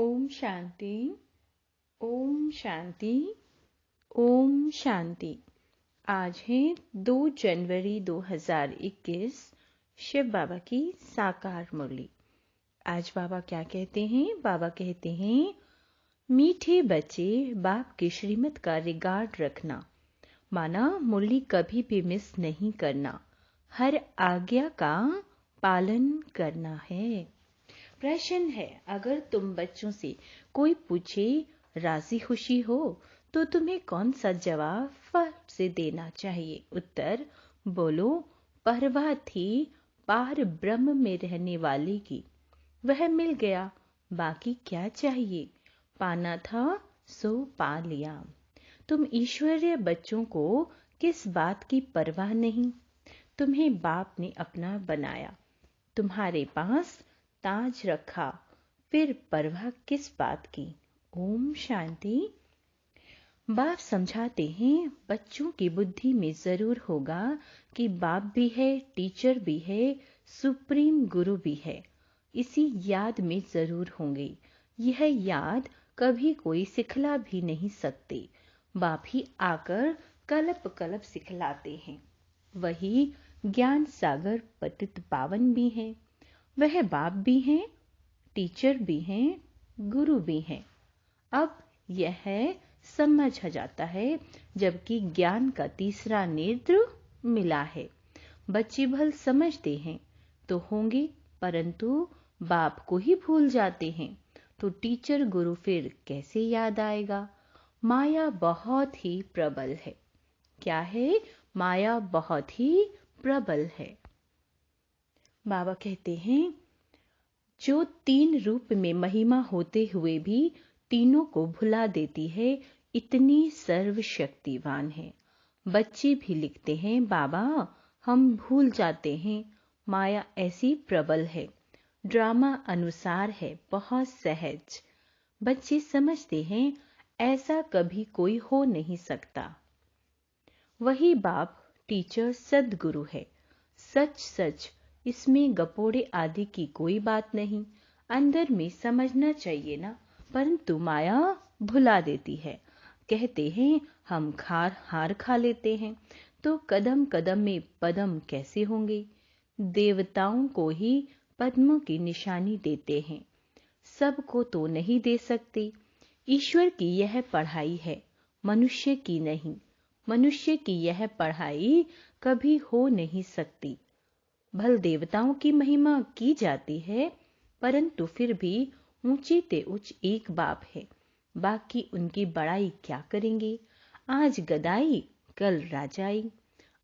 ओम शांति। ओम शांति। ओम शांति। आज है 2 जनवरी 2021, शिव बाबा की साकार मुरली। आज बाबा क्या कहते हैं? बाबा कहते हैं, मीठे बच्चे बाप की श्रीमत का रिगार्ड रखना, माना मुरली कभी भी मिस नहीं करना, हर आज्ञा का पालन करना है। प्रश्न है, अगर तुम बच्चों से कोई पूछे राजी खुशी हो तो तुम्हें कौन सा जवाब फट से देना चाहिए? उत्तर, बोलो, परवाह थी पार ब्रह्म में रहने वाले की, वह मिल गया, बाकी क्या चाहिए? पाना था सो पा लिया। तुम ईश्वरीय बच्चों को किस बात की परवाह नहीं? तुम्हें बाप ने अपना बनाया, तुम्हारे पास ताज रखा, फिर परवाह किस बात की? ओम शांति। बाप समझाते हैं, बच्चों की बुद्धि में जरूर होगा कि बाप भी है, टीचर भी है, सुप्रीम गुरु भी है। इसी याद में जरूर होंगे। यह याद कभी कोई सिखला भी नहीं सकते। बाप ही आकर कल्प कल्प सिखलाते हैं। वही ज्ञान सागर पतित पावन भी है। वह बाप भी हैं, टीचर भी हैं, गुरु भी हैं। अब यह समझ आ जाता है, जबकि ज्ञान का तीसरा नेत्र मिला है। बच्चे भल समझते हैं तो होंगे, परंतु बाप को ही भूल जाते हैं, तो टीचर गुरु फिर कैसे याद आएगा? माया बहुत ही प्रबल है। क्या है? माया बहुत ही प्रबल है। बाबा कहते हैं, जो 3 रूप में महिमा होते हुए भी तीनों को भुला देती है, इतनी सर्वशक्तिवान है। बच्चे भी लिखते हैं, बाबा हम भूल जाते हैं, माया ऐसी प्रबल है, ड्रामा अनुसार है, बहुत सहज। बच्चे समझते हैं ऐसा कभी कोई हो नहीं सकता। वही बाप टीचर सदगुरु है। सच सच, इसमें गपोड़े आदि की कोई बात नहीं। अंदर में समझना चाहिए ना, परंतु माया भुला देती है। कहते हैं हम हार खा लेते हैं, तो कदम कदम में पद्म कैसे होंगे? देवताओं को ही पद्मों की निशानी देते हैं, सबको तो नहीं दे सकते। ईश्वर की यह पढ़ाई है, मनुष्य की नहीं। मनुष्य की यह पढ़ाई कभी हो नहीं सकती। भल देवताओं की महिमा की जाती है, परंतु फिर भी ऊंचे ते उच्च एक बाप है, बाकी उनकी बड़ाई क्या करेंगे? आज गदाई, कल राजाई।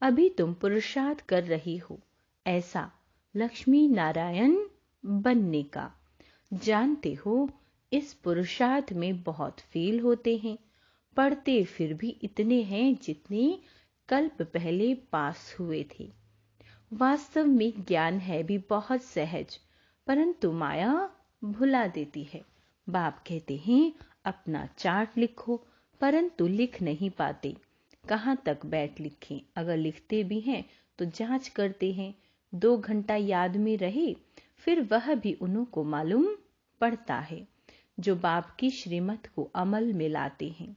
अभी तुम पुरुषार्थ कर रही हो ऐसा लक्ष्मी नारायण बनने का। जानते हो इस पुरुषार्थ में बहुत फेल होते हैं। पढ़ते फिर भी इतने हैं जितने कल्प पहले पास हुए थे। वास्तव में ज्ञान है भी बहुत सहज, परंतु माया भुला देती है। बाप कहते हैं अपना चार्ट लिखो, परंतु लिख नहीं पाते। कहाँ तक बैठ लिखें? अगर लिखते भी हैं तो जांच करते हैं, 2 घंटा याद में रहे, फिर वह भी उन्हों को मालूम पड़ता है जो बाप की श्रीमत को अमल में लाते हैं।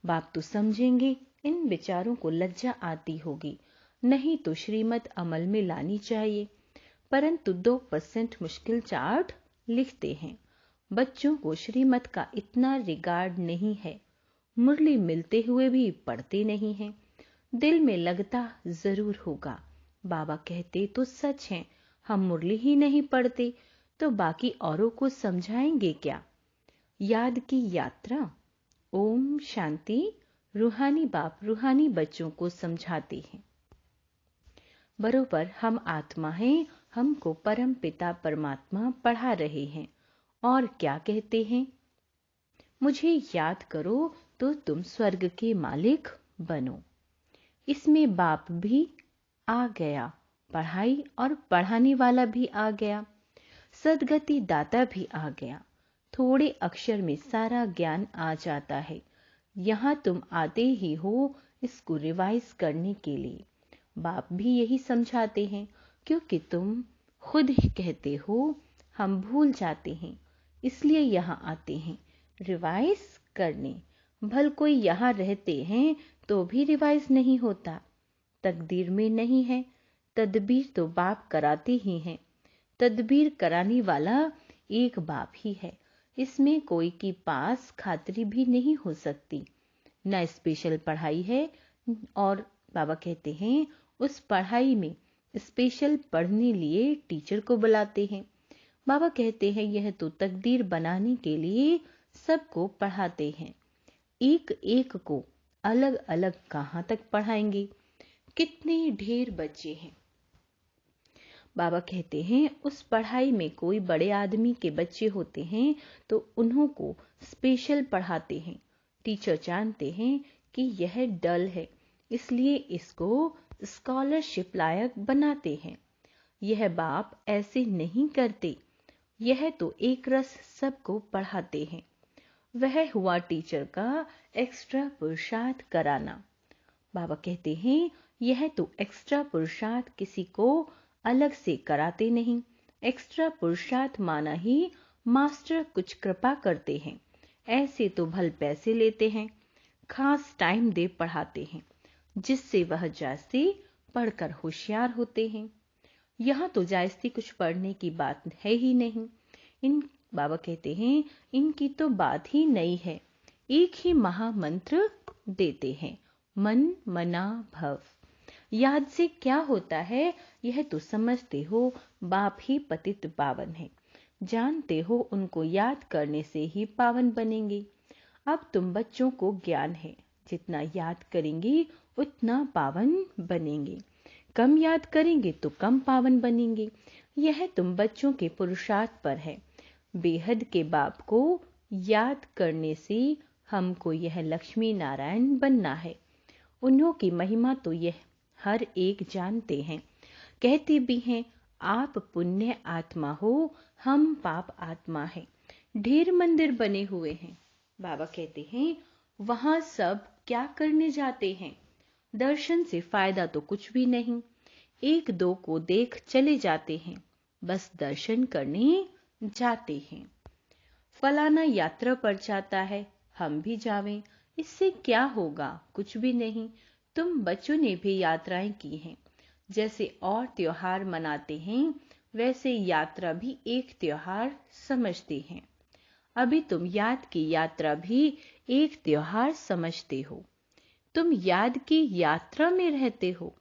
बाप तो समझेंगे, इन विचारों को लज्जा आती होगी, नहीं तो श्रीमत अमल में लानी चाहिए, परंतु 2% मुश्किल चार्ट लिखते हैं। बच्चों को श्रीमत का इतना रिगार्ड नहीं है, मुरली मिलते हुए भी पढ़ते नहीं हैं। दिल में लगता जरूर होगा, बाबा कहते तो सच है, हम मुरली ही नहीं पढ़ते तो बाकी औरों को समझाएंगे क्या? याद की यात्रा। ओम शांति। रूहानी बाप रूहानी बच्चों को समझाते हैं, बरोबर हम आत्मा हैं, हमको परम पिता परमात्मा पढ़ा रहे हैं। और क्या कहते हैं? मुझे याद करो तो तुम स्वर्ग के मालिक बनो। इसमें बाप भी आ गया, पढ़ाई और पढ़ाने वाला भी आ गया, सदगति दाता भी आ गया। थोड़े अक्षर में सारा ज्ञान आ जाता है। यहाँ तुम आते ही हो इसको रिवाइज करने के लिए। बाप भी यही समझाते हैं, क्योंकि तुम खुद ही कहते हो हम भूल जाते हैं। इसलिए यहाँ आते हैं रिवाइज करने। भल कोई यहाँ रहते हैं तो भी रिवाइज नहीं होता। तकदीर में नहीं है, तदबीर तो बाप कराते ही हैं। तदबीर कराने वाला एक बाप ही है, इसमें कोई की पास खातरी भी नहीं हो सकती। न स्पेशल पढ़ाई है, और बाबा कहते हैं उस पढ़ाई में स्पेशल पढ़ने लिए टीचर को बुलाते हैं। बाबा कहते हैं यह तो तकदीर बनाने के लिए सबको पढ़ाते हैं। एक एक को अलग अलग कहाँ तक पढ़ाएंगे? कितने ढेर बच्चे हैं। बाबा कहते हैं उस पढ़ाई में कोई बड़े आदमी के बच्चे होते हैं तो उन्हों को स्पेशल पढ़ाते हैं। टीचर जानते हैं कि यह डल है, इसलिए इसको स्कॉलरशिप लायक बनाते हैं। यह बाप ऐसे नहीं करते, यह तो एक रस सबको पढ़ाते हैं। वह हुआ टीचर का एक्स्ट्रा पुरुषार्थ कराना। बाबा कहते हैं यह तो एक्स्ट्रा पुरुषार्थ किसी को अलग से कराते नहीं। एक्स्ट्रा पुरुषार्थ माना ही मास्टर कुछ कृपा करते हैं। ऐसे तो भल पैसे लेते हैं, खास टाइम दे पढ़ाते हैं, जिससे वह जास्ती पढ़कर होशियार होते हैं। यहाँ तो जास्ती कुछ पढ़ने की बात है ही नहीं। इन बाबा कहते हैं इनकी तो बात ही नहीं है। एक ही महामंत्र देते हैं, मन मना भव। याद से क्या होता है यह तो समझते हो, बाप ही पतित पावन है। जानते हो उनको याद करने से ही पावन बनेंगे। अब तुम बच्चों को ज्ञान है, जितना याद करेंगे उतना पावन बनेंगे। कम याद करेंगे तो कम पावन बनेंगे। यह तुम बच्चों के पुरुषार्थ पर है। बेहद के बाप को याद करने से हमको यह लक्ष्मी नारायण बनना है। उन्हों की महिमा तो यह हर एक जानते हैं। कहते भी हैं आप पुण्य आत्मा हो, हम पाप आत्मा है। ढेर मंदिर बने हुए हैं। बाबा कहते हैं वहां सब क्या करने जाते हैं? दर्शन से फायदा तो कुछ भी नहीं। एक दो को देख चले जाते हैं, बस दर्शन करने जाते हैं। फलाना यात्रा पर जाता है, हम भी जावें, इससे क्या होगा? कुछ भी नहीं। तुम बच्चों ने भी यात्राएं की हैं। जैसे और त्योहार मनाते हैं वैसे यात्रा भी एक त्योहार समझते हैं। अभी तुम याद की यात्रा भी एक त्योहार समझते हो। तुम याद की यात्रा में रहते हो।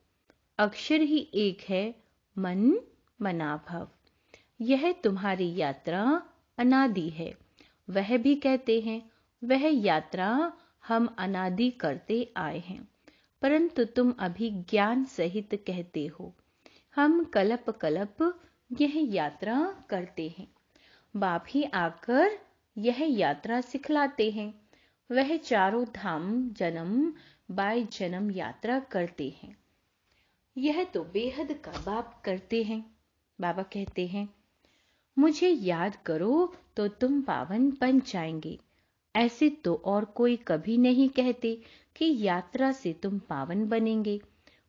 अक्षर ही एक है, मन मना भव। यह तुम्हारी यात्रा अनादि है। वह भी कहते हैं वह यात्रा हम अनादि करते आए हैं, परंतु तुम अभी ज्ञान सहित कहते हो हम कल्प कल्प यह यात्रा करते हैं। बाप ही आकर यह यात्रा सिखलाते हैं। वह चारों धाम जन्म बाय जन्म यात्रा करते हैं। यह तो बेहद का बाप करते हैं। बाबा कहते हैं मुझे याद करो तो तुम पावन बन जाएंगे। ऐसे तो और कोई कभी नहीं कहते कि यात्रा से तुम पावन बनेंगे।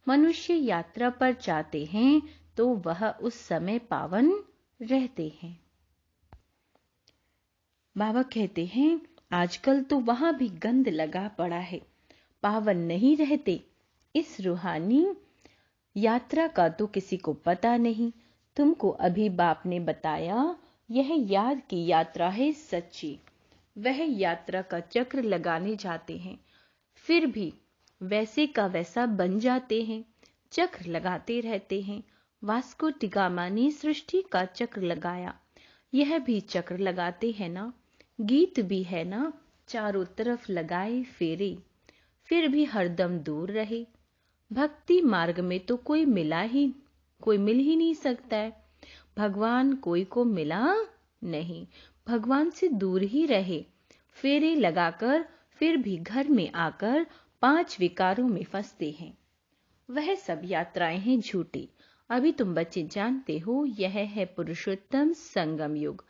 मनुष्य यात्रा पर जाते हैं तो वह उस समय पावन रहते हैं। बाबा कहते हैं आजकल तो वहां भी गंद लगा पड़ा है, पावन नहीं रहते। इस रूहानी यात्रा का तो किसी को पता नहीं। तुमको अभी बाप ने बताया यह याद की यात्रा है सच्ची। वह यात्रा का चक्र लगाने जाते हैं, फिर भी वैसे का वैसा बन जाते हैं। चक्र लगाते रहते हैं। वास्को टिगामा ने सृष्टि का चक्र लगाया, यह भी चक्र लगाते हैं ना। गीत भी है ना, चारों तरफ लगाए फेरे, फिर भी हरदम दूर रहे। भक्ति मार्ग में तो कोई मिल ही नहीं सकता है। भगवान कोई को मिला नहीं, भगवान से दूर ही रहे। फेरे लगाकर फिर भी घर में आकर 5 विकारों में फंसते हैं। वह सब यात्राएं हैं झूठी। अभी तुम बच्चे जानते हो यह है पुरुषोत्तम संगम युग।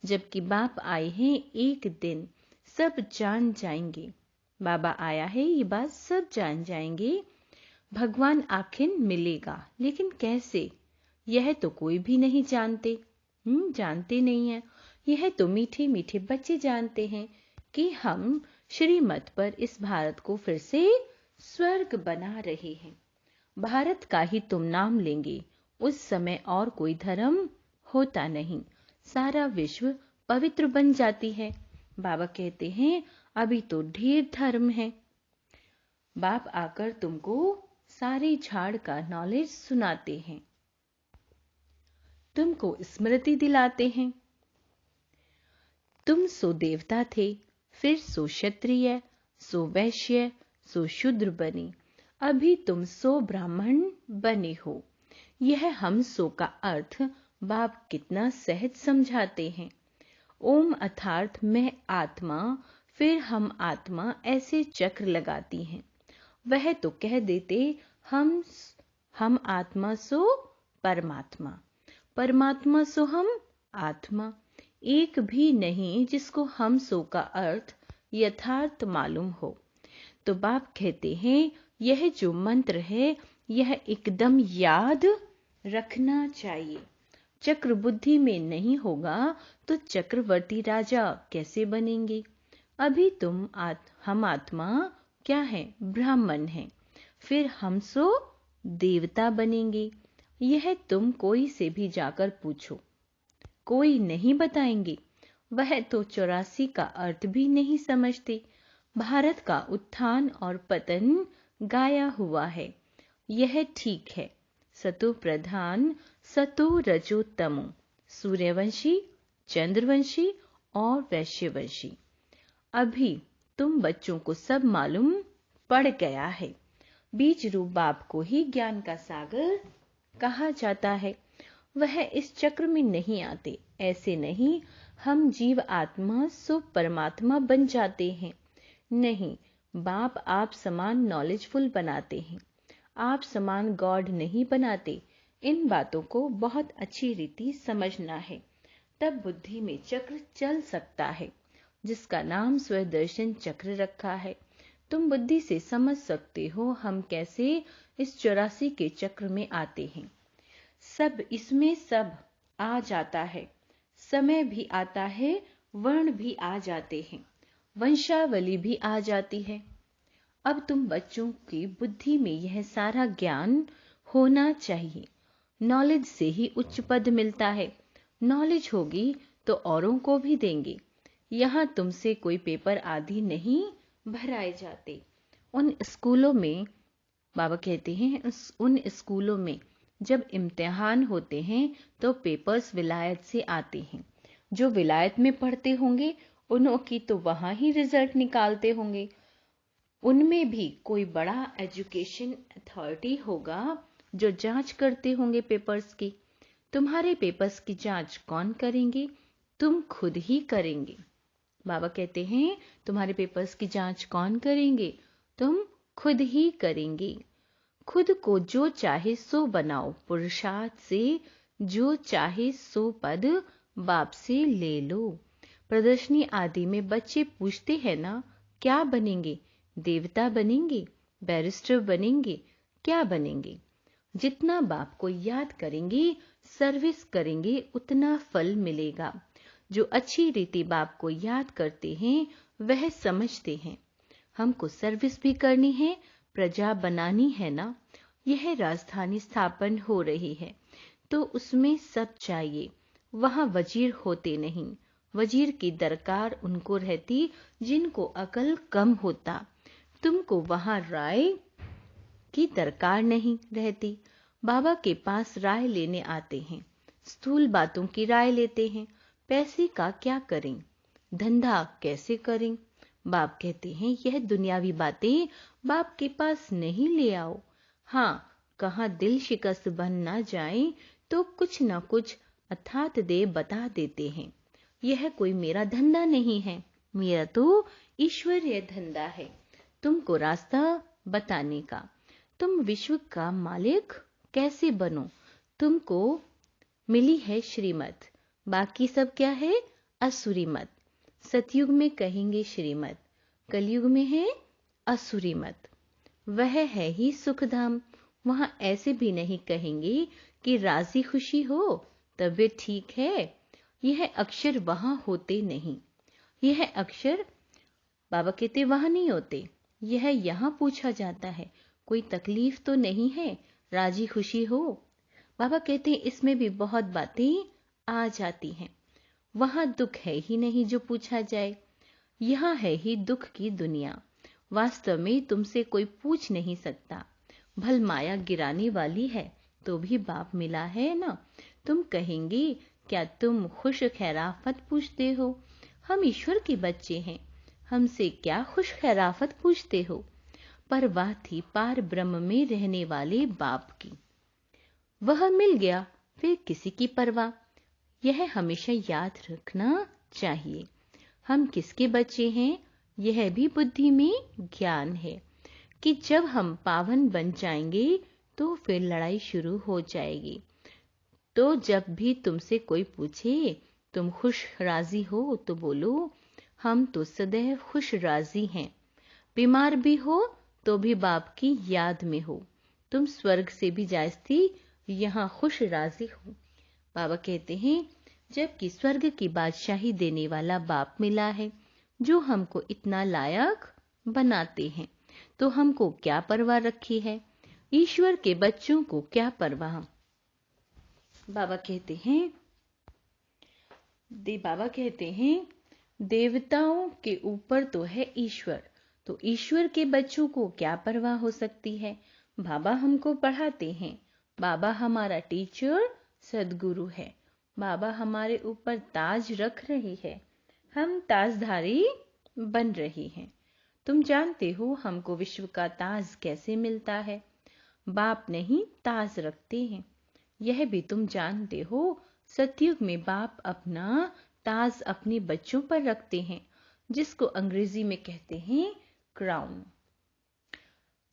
जबकि बाप आए हैं एक दिन सब जान जाएंगे। बाबा आया है ये बात सब जान जाएंगे। भगवान आखिर मिलेगा, लेकिन कैसे? यह तो कोई भी नहीं जानते। जानते नहीं है। यह तो मीठे मीठे बच्चे जानते हैं कि हम श्रीमत पर इस भारत को फिर से स्वर्ग बना रहे हैं। भारत का ही तुम नाम लेंगे, उस समय और कोई धर्म होता नहीं, सारा विश्व पवित्र बन जाती है। बाबा कहते हैं अभी तो ढेर धर्म है। बाप आकर तुमको सारे झाड़ का नॉलेज सुनाते हैं, तुमको स्मृति दिलाते हैं। तुम सो देवता थे, फिर सो क्षत्रिय, सो वैश्य, सो शूद्र बने, अभी तुम सो ब्राह्मण बने हो। यह हम सो का अर्थ बाप कितना सहज समझाते हैं। ओम अर्थात मैं आत्मा, फिर हम आत्मा, ऐसे चक्र लगाती हैं। वह तो कह देते हम आत्मा सो परमात्मा, परमात्मा सो हम आत्मा, एक भी नहीं जिसको हम सो का अर्थ यथार्थ मालूम हो। तो बाप कहते हैं यह जो मंत्र है यह एकदम याद रखना चाहिए। चक्र बुद्धि में नहीं होगा तो चक्रवर्ती राजा कैसे बनेंगे। अभी हम आत्मा क्या है, ब्राह्मण हैं, फिर हम सो देवता बनेंगे। यह तुम कोई से भी जाकर पूछो, कोई नहीं बताएंगे। वह तो 84 का अर्थ भी नहीं समझते। भारत का उत्थान और पतन गाया हुआ है, यह ठीक है। सतो प्रधान, सतो रजो तमो, सूर्यवंशी, चंद्रवंशी और वैश्यवंशी। अभी तुम बच्चों को सब मालूम पड़ गया है। बीज रूप बाप को ही ज्ञान का सागर कहा जाता है। वह इस चक्र में नहीं आते। ऐसे नहीं हम जीव आत्मा सो परमात्मा बन जाते हैं, नहीं। बाप आप समान नॉलेजफुल बनाते हैं, आप समान गॉड नहीं बनाते। इन बातों को बहुत अच्छी रीति समझना है, तब बुद्धि में चक्र चल सकता है, जिसका नाम स्वदर्शन चक्र रखा है। तुम बुद्धि से समझ सकते हो हम कैसे इस 84 के चक्र में आते हैं। सब इसमें सब आ जाता है, समय भी आता है, वर्ण भी आ जाते हैं, वंशावली भी आ जाती है। अब तुम बच्चों की बुद्धि में यह सारा ज्ञान होना चाहिए। नॉलेज से ही उच्च पद मिलता है। नॉलेज होगी तो औरों को भी देंगे। यहाँ तुमसे कोई पेपर आदि नहीं भराए जाते। उन स्कूलों में बाबा कहते हैं उन स्कूलों में जब इम्तिहान होते हैं तो पेपर्स विलायत से आते हैं। जो विलायत में पढ़ते होंगे उन्हों की तो वहां ही रिजल्ट निकालते होंगे। उनमें भी कोई बड़ा एजुकेशन अथॉरिटी होगा जो जांच करते होंगे पेपर्स की। तुम्हारे पेपर्स की जांच कौन करेंगे? तुम खुद ही करेंगे। बाबा कहते हैं तुम्हारे पेपर्स की जांच कौन करेंगे? तुम खुद ही करेंगे। खुद को जो चाहे सो बनाओ, पुरुषार्थ से जो चाहे सो पद बाप से ले लो। प्रदर्शनी आदि में बच्चे पूछते हैं ना, क्या बनेंगे? देवता बनेंगे, बैरिस्टर बनेंगे, क्या बनेंगे? जितना बाप को याद करेंगे, सर्विस करेंगे, उतना फल मिलेगा। जो अच्छी रीति बाप को याद करते हैं वह समझते हैं हमको सर्विस भी करनी है, प्रजा बनानी है ना। यह राजधानी स्थापन हो रही है तो उसमें सब चाहिए। वहां वजीर होते नहीं, वजीर की दरकार उनको रहती जिनको अकल कम होता। तुमको वहां राय की दरकार नहीं रहती। बाबा के पास राय लेने आते हैं, स्थूल बातों की राय लेते हैं। पैसे का क्या करें, धंधा कैसे करें? बाप कहते हैं यह दुनियावी बातें बाप के पास नहीं ले आओ। हाँ, कहाँ दिल शिकस्त बन ना जाए तो कुछ न कुछ अर्थात दे बता देते हैं। यह कोई मेरा धंधा नहीं है, मेरा तो ईश्वरीय धंधा है, तुमको रास्ता बताने का। तुम विश्व का मालिक कैसे बनो? तुमको मिली है श्रीमत, बाकी सब क्या है? असुरी मत। सतयुग में कहेंगे श्रीमत, कलयुग में है असुरी मत। वह है ही सुखधाम। वहां ऐसे भी नहीं कहेंगे कि राजी खुशी हो, तबीयत ठीक है, यह अक्षर वहां होते नहीं। यह अक्षर, बाबा कहते, वहां नहीं होते। यह यहाँ पूछा जाता है, कोई तकलीफ तो नहीं है, राजी खुशी हो। बाबा कहते हैं इसमें भी बहुत बातें आ जाती हैं। वहां दुख है ही नहीं जो पूछा जाए, यहाँ है ही दुख की दुनिया। वास्तव में तुमसे कोई पूछ नहीं सकता। भल माया गिराने वाली है तो भी बाप मिला है ना। तुम कहेंगे क्या तुम खुश खैराफत पूछते हो? हम ईश्वर के बच्चे हैं, हमसे क्या खुश खैराफत पूछते हो? परवाह थी पार ब्रह्म में रहने वाले बाप की, वह मिल गया, फिर किसी की परवाह। यह हमेशा याद रखना चाहिए। हम किसके बच्चे हैं, यह भी बुद्धि में ज्ञान है कि जब हम पावन बन जाएंगे तो फिर लड़ाई शुरू हो जाएगी। तो जब भी तुमसे कोई पूछे तुम खुश राजी हो तो बोलो हम तो सदैव खुश राजी हैं। बीमार भी हो तो भी बाप की याद में हो। तुम स्वर्ग से भी जास्ती यहाँ खुश राजी हो। बाबा कहते हैं जबकि स्वर्ग की बादशाही देने वाला बाप मिला है जो हमको इतना लायक बनाते हैं, तो हमको क्या परवाह रखी है? ईश्वर के बच्चों को क्या परवाह? बाबा कहते हैं देवताओं के ऊपर तो है ईश्वर, तो ईश्वर के बच्चों को क्या परवाह हो सकती है? बाबा हमको पढ़ाते हैं, बाबा हमारा टीचर सदगुरु है, बाबा हमारे ऊपर ताज रख रही है, हम ताजधारी बन रही हैं। तुम जानते हो हमको विश्व का ताज कैसे मिलता है? बाप नहीं ताज रखते हैं, यह भी तुम जानते हो। सतयुग में बाप अपना ताज अपने बच्चों पर रखते हैं, जिसको अंग्रेजी में कहते हैं क्राउन।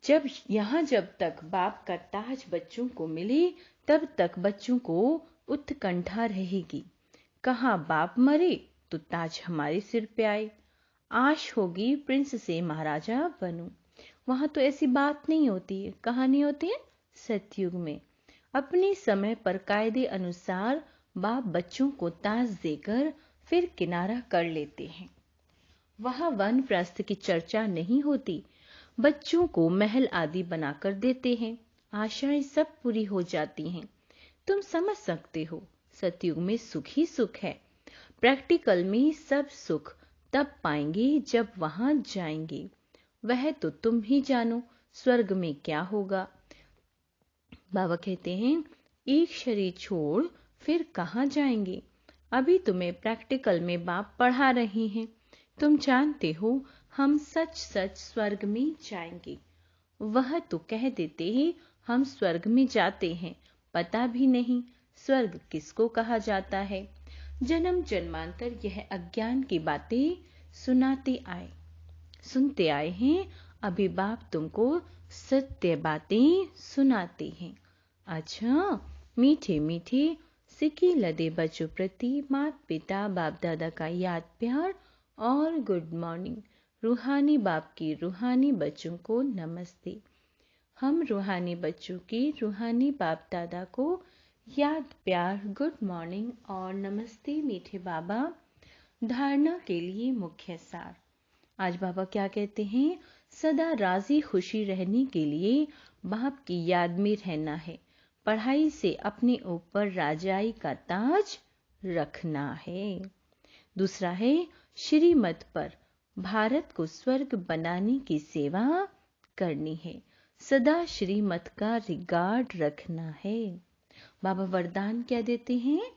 जब तक बाप का ताज बच्चों को मिले तब तक बच्चों को उत्कंठा रहेगी। कहाँ बाप मरे तो ताज हमारे सिर पे आए। आश होगी प्रिंस से महाराजा बनूं। वहां तो ऐसी बात नहीं होती है। कहाँ नहीं होती है? सतयुग में अपने समय पर कायदे अनुसार बाप बच्चों को ताज देकर फिर किनारा कर लेते हैं। वहां वानप्रस्थ की चर्चा नहीं होती, बच्चों को महल आदि बनाकर देते हैं, आशाएं सब पूरी हो जाती हैं। तुम समझ सकते हो सतयुग में सुख ही सुख है। प्रैक्टिकल में सब सुख तब पाएंगे जब वहां जाएंगे। वह तो तुम ही जानो स्वर्ग में क्या होगा। बाबा कहते हैं एक शरीर छोड़ फिर कहाँ जाएंगे। अभी तुम्हें प्रैक्टिकल में बाप पढ़ा रहे हैं। तुम जानते हो हम सच सच स्वर्ग में जाएंगे। वह तो कह देते हैं हम स्वर्ग में जाते हैं, पता भी नहीं स्वर्ग किसको कहा जाता है। जन्म जन्मांतर यह अज्ञान की बातें सुनते आए हैं। अभी बाप तुमको सत्य बातें सुनाते हैं। अच्छा, मीठे मीठे सिकी लदे बच्चों प्रति माता पिता बाप दादा का याद प्यार और गुड मॉर्निंग। रूहानी बाप की रूहानी बच्चों को नमस्ते। हम रूहानी बच्चों की रूहानी बाप दादा को याद प्यार गुड मॉर्निंग और नमस्ते मीठे बाबा। धारणा के लिए मुख्य सार। आज बाबा क्या कहते हैं? सदा राजी खुशी रहने के लिए बाप की याद में रहना है। पढ़ाई से अपने ऊपर राजाई का ताज रखना है। दूसरा है श्रीमत पर भारत को स्वर्ग बनाने की सेवा करनी है। सदा श्रीमत का रिगार्ड रखना है। बाबा वरदान क्या देते हैं?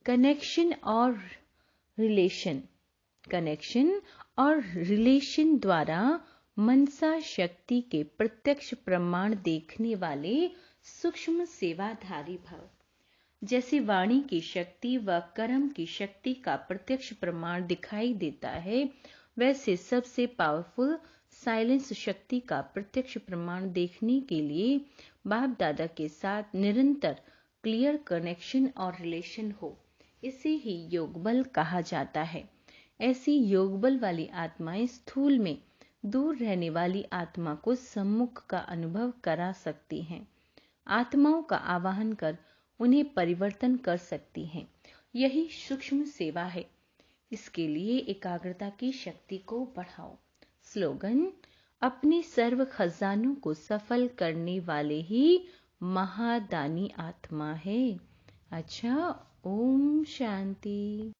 कनेक्शन और रिलेशन द्वारा मनसा शक्ति के प्रत्यक्ष प्रमाण देखने वाले सूक्ष्म सेवाधारी भव। जैसे वाणी की शक्ति व कर्म की शक्ति का प्रत्यक्ष प्रमाण दिखाई देता है, वैसे सबसे पावरफुल साइलेंस शक्ति का प्रत्यक्ष प्रमाण देखने के लिए बाप दादा के साथ निरंतर क्लियर कनेक्शन और रिलेशन हो। इसे ही योग बल कहा जाता है। ऐसी योग बल वाली आत्माएं स्थूल में दूर रहने वाली आत्मा को सम्मुख का अनुभव करा सकती हैं। आत्माओं का आवाहन कर उन्हें परिवर्तन कर सकती हैं। यही सूक्ष्म सेवा है। इसके लिए एकाग्रता की शक्ति को बढ़ाओ। स्लोगन: अपने सर्व खजानों को सफल करने वाले ही महादानी आत्मा है। अच्छा, ओम शांति।